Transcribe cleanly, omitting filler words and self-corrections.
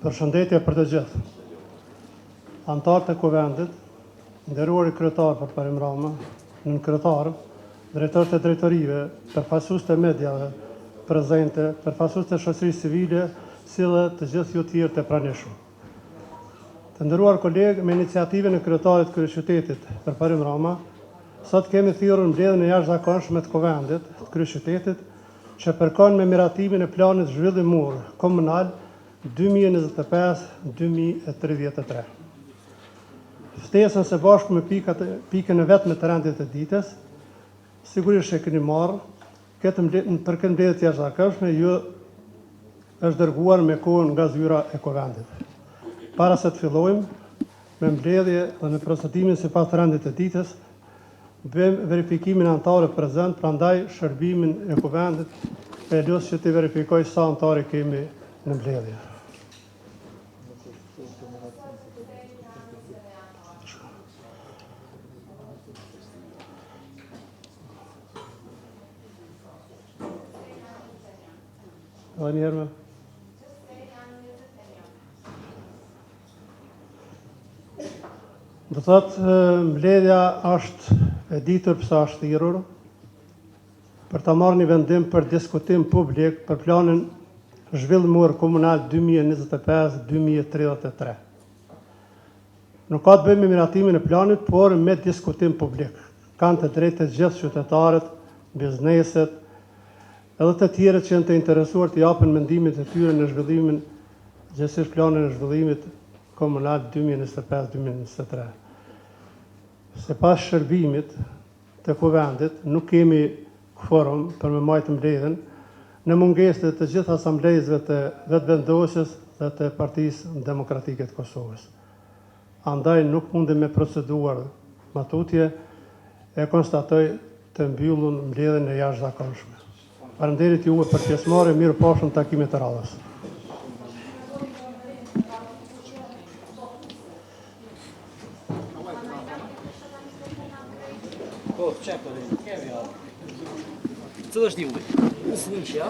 Përshëndetje për të gjithë. Antarët e Kuvendit, nderuari kryetar për Parim Rama, nën kryetar, drejtorët e drejtorive, përfaqësues të mediave prezente, përfaqësues të shoqërisë civile, si dhe të gjithë ju tjerë të pranishëm. Të nderuar kolegë, me iniciativën e kryetarit të kryeqytetit për Parim Rama, sot kemi thirrur mbledhjen e jashtëzakonshme të Kuvendit të kryeqytetit, që përkon me miratimin e planit zhvillimor komunal 2025-2033. Ftesën së bashku me pikën e vetme të rendit të ditës, sigurisht e keni marrë, për këtë mbledhje të jashtëzakonshme ju është dërguar me kohën nga zyra e Kuvendit. Para se të fillojmë me mbledhje dhe me procedimin sipas rendit të ditës, bëjmë verifikimin antarëve prezent, prandaj shërbimin e Kuvendit e los që të verifikoj sa antarë kemi në mbledhje. Edhe njerëme. Do thotë, mbledhja është e ditur pse është thirrur për të marrë një vendim për diskutim publik për planin zhvillimor komunal 2025-2033. Nuk ka të bëjë me miratimin e planit, por me diskutim publik. Kanë të drejtë të gjithë qytetarët, bizneset, edhe të tjerët që janë të interesuar të japin mendimet e tyre në zhvillimin, gjithsesi planin e zhvillimit komunal 2025-2023. Sipas shërbimit të Kuvendit, nuk kemi kvorum për me majtë mbledhjen, në mungesë të gjithë asamblejësve të vetëvendosjes dhe të Partisë Demokratike të Kosovës. Andaj nuk mundem me proceduar matutje, e konstatoj të mbyllur mbledhjen e jashtëzakonshme. Faleminderit juve për pjesëmarrje, mirë pafshim takimet e radhës. Po, çeko dhe kemi ja. Cëllë është një ujë? Nësë një që, ja?